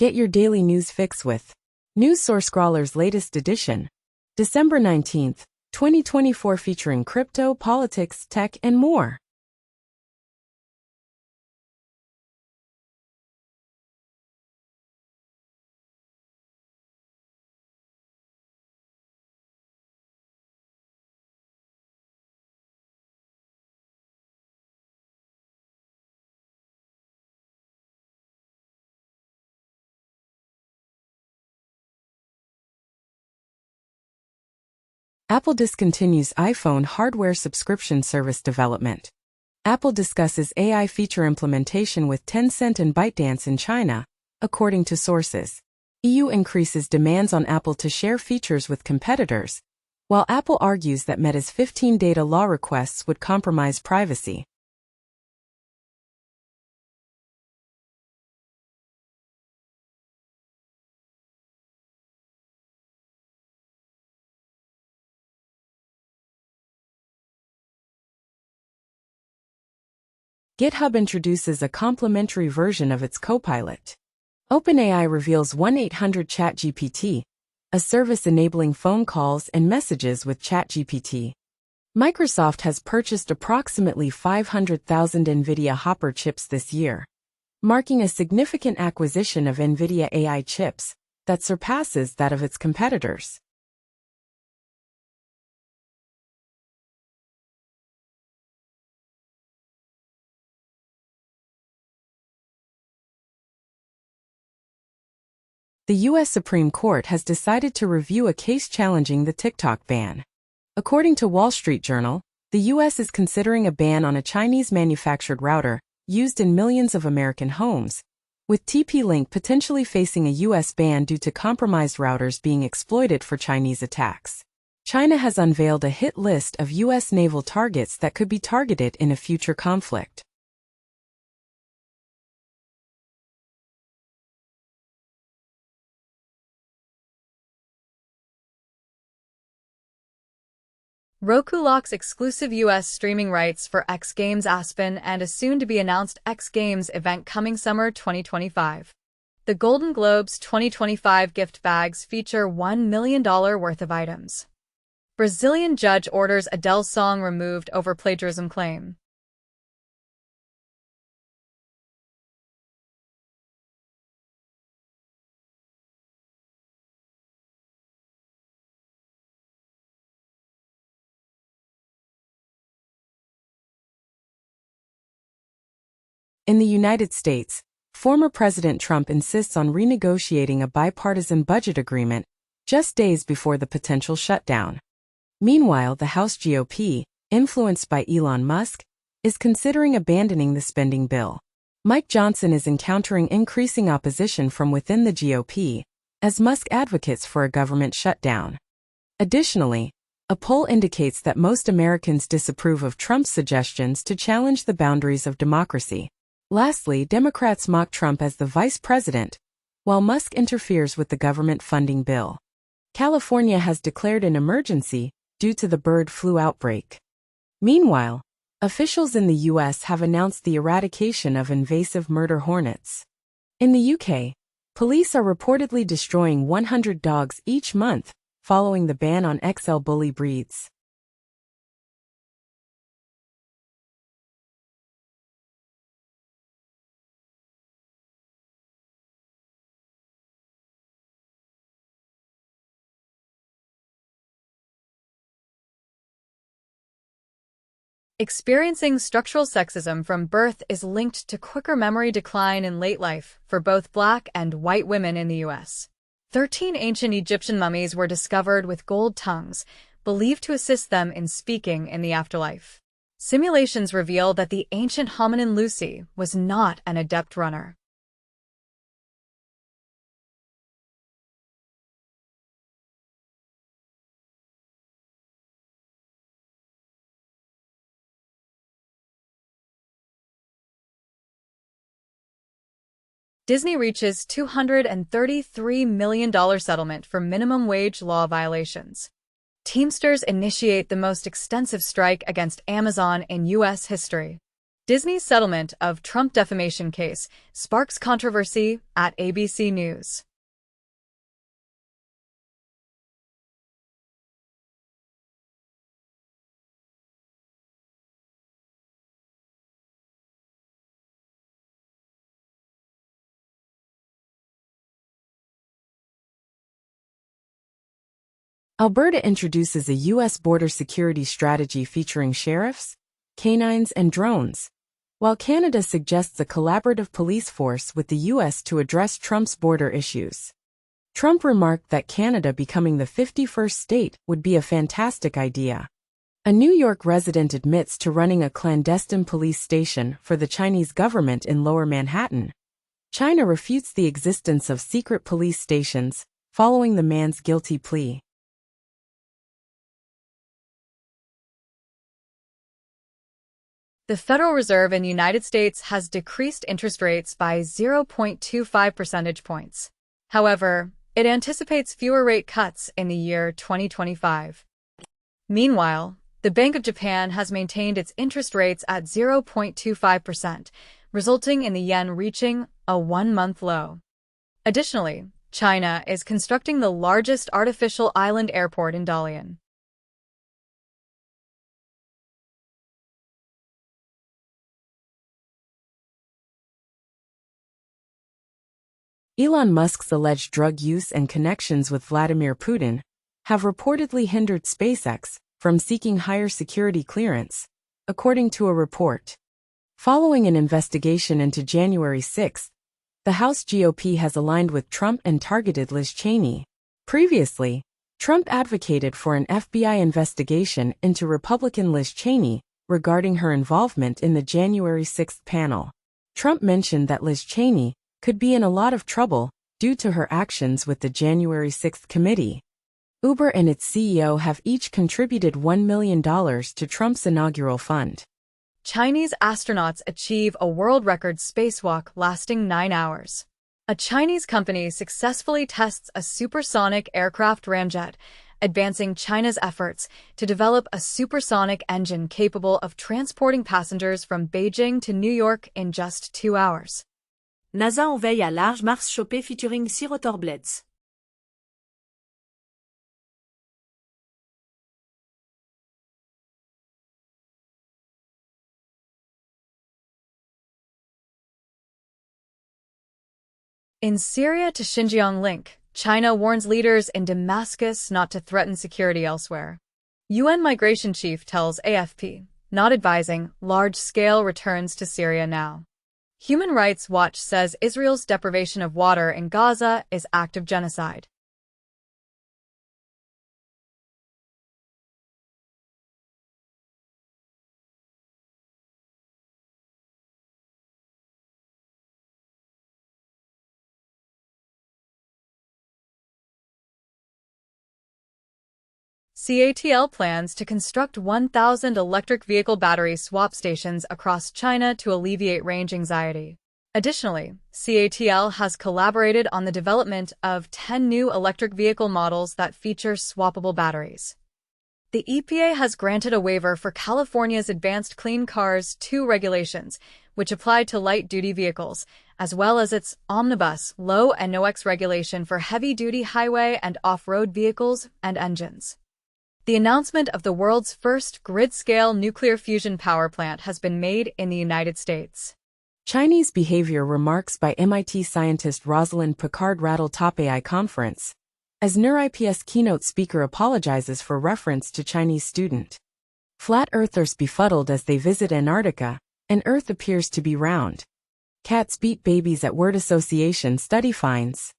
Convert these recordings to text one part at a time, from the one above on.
Get your daily news fix with News Source Scrawler's latest edition, December 19th, 2024, featuring crypto, politics, tech, and more. Apple discontinues iPhone hardware subscription service development. Apple discusses AI feature implementation with Tencent and ByteDance in China, according to sources. EU increases demands on Apple to share features with competitors, while Apple argues that Meta's 15 data law requests would compromise privacy. GitHub introduces a complimentary version of its Copilot. OpenAI reveals 1-800-ChatGPT, a service enabling phone calls and messages with ChatGPT. Microsoft has purchased approximately 500,000 NVIDIA Hopper chips this year, marking a significant acquisition of NVIDIA AI chips that surpasses that of its competitors. The U.S. Supreme Court has decided to review a case challenging the TikTok ban. According to Wall Street Journal, the U.S. is considering a ban on a Chinese-manufactured router used in millions of American homes, with TP-Link potentially facing a U.S. ban due to compromised routers being exploited for Chinese attacks. China has unveiled a hit list of U.S. naval targets that could be targeted in a future conflict. Roku locks exclusive U.S. streaming rights for X Games Aspen and a soon-to-be-announced X Games event coming summer 2025. The Golden Globes 2025 gift bags feature $1 million worth of items. Brazilian judge orders Adele's song removed over plagiarism claim. In the United States, former President Trump insists on renegotiating a bipartisan budget agreement just days before the potential shutdown. Meanwhile, the House GOP, influenced by Elon Musk, is considering abandoning the spending bill. Mike Johnson is encountering increasing opposition from within the GOP, as Musk advocates for a government shutdown. Additionally, a poll indicates that most Americans disapprove of Trump's suggestions to challenge the boundaries of democracy. Lastly, Democrats mock Trump as the vice president, while Musk interferes with the government funding bill. California has declared an emergency due to the bird flu outbreak. Meanwhile, officials in the U.S. have announced the eradication of invasive murder hornets. In the U.K., police are reportedly destroying 100 dogs each month, following the ban on XL bully breeds. Experiencing structural sexism from birth is linked to quicker memory decline in late life for both Black and white women in the U.S. 13 ancient Egyptian mummies were discovered with gold tongues, believed to assist them in speaking in the afterlife. Simulations reveal that the ancient hominin Lucy was not an adept runner. Disney reaches $233 million settlement for minimum wage law violations. Teamsters initiate the most extensive strike against Amazon in U.S. history. Disney's settlement of Trump defamation case sparks controversy at ABC News. Alberta introduces a U.S. border security strategy featuring sheriffs, canines, and drones, while Canada suggests a collaborative police force with the U.S. to address Trump's border issues. Trump remarked that Canada becoming the 51st state would be a fantastic idea. A New York resident admits to running a clandestine police station for the Chinese government in Lower Manhattan. China refutes the existence of secret police stations, following the man's guilty plea. The Federal Reserve in the United States has decreased interest rates by 0.25 percentage points. However, it anticipates fewer rate cuts in the year 2025. Meanwhile, the Bank of Japan has maintained its interest rates at 0.25%, resulting in the yen reaching a one-month low. Additionally, China is constructing the largest artificial island airport in Dalian. Elon Musk's alleged drug use and connections with Vladimir Putin have reportedly hindered SpaceX from seeking higher security clearance, according to a report. Following an investigation into January 6, the House GOP has aligned with Trump and targeted Liz Cheney. Previously, Trump advocated for an FBI investigation into Republican Liz Cheney regarding her involvement in the January 6 panel. Trump mentioned that Liz Cheney could be in a lot of trouble due to her actions with the January 6 committee. Uber and its CEO have each contributed $1 million to Trump's inaugural fund. Chinese astronauts achieve a world record spacewalk lasting 9 hours. A Chinese company successfully tests a supersonic aircraft ramjet, advancing China's efforts to develop a supersonic engine capable of transporting passengers from Beijing to New York in just 2 hours. NASA enveille à large Mars chopé featuring 6 rotor blades. In Syria to Xinjiang link, China warns leaders in Damascus not to threaten security elsewhere. UN migration chief tells AFP, not advising large-scale returns to Syria now. Human Rights Watch says Israel's deprivation of water in Gaza is act of genocide. CATL plans to construct 1,000 electric vehicle battery swap stations across China to alleviate range anxiety. Additionally, CATL has collaborated on the development of 10 new electric vehicle models that feature swappable batteries. The EPA has granted a waiver for California's Advanced Clean Cars 2 regulations, which apply to light-duty vehicles, as well as its Omnibus Low and NOx regulation for heavy-duty highway and off-road vehicles and engines. The announcement of the world's first grid-scale nuclear fusion power plant has been made in the United States. Chinese behavior remarks by MIT scientist Rosalind Picard rattle top AI conference, as NeurIPS keynote speaker apologizes for reference to Chinese student. Flat earthers befuddled as they visit Antarctica, and Earth appears to be round. Cats beat babies at word association study finds.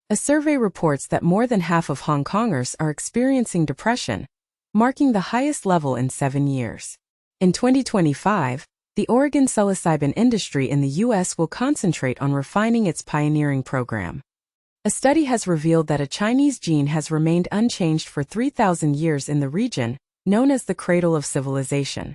A survey reports that more than half of Hong Kongers are experiencing depression, marking the highest level in 7 years. In 2025, the Oregon psilocybin industry in the U.S. will concentrate on refining its pioneering program. A study has revealed that a Chinese gene has remained unchanged for 3,000 years in the region, known as the cradle of civilization.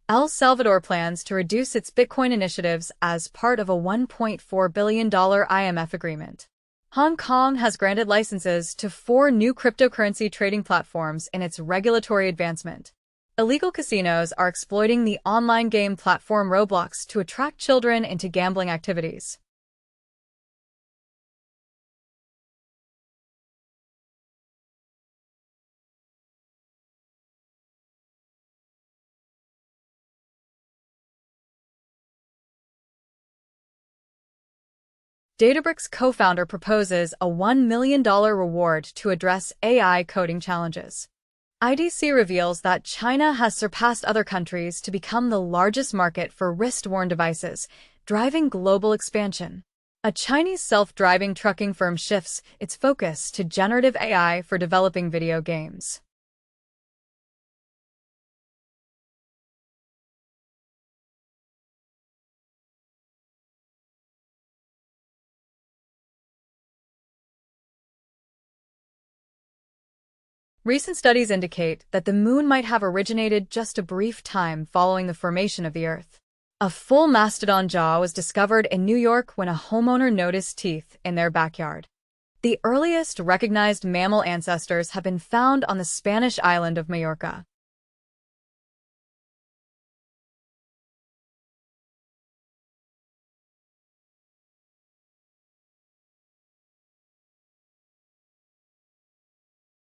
El Salvador plans to reduce its Bitcoin initiatives as part of a $1.4 billion IMF agreement. Hong Kong has granted licenses to 4 new cryptocurrency trading platforms in its regulatory advancement. Illegal casinos are exploiting the online game platform Roblox to attract children into gambling activities. Databricks co-founder proposes a $1 million reward to address AI coding challenges. IDC reveals that China has surpassed other countries to become the largest market for wrist-worn devices, driving global expansion. A Chinese self-driving trucking firm shifts its focus to generative AI for developing video games. Recent studies indicate that the moon might have originated just a brief time following the formation of the Earth. A full mastodon jaw was discovered in New York when a homeowner noticed teeth in their backyard. The earliest recognized mammal ancestors have been found on the Spanish island of Majorca.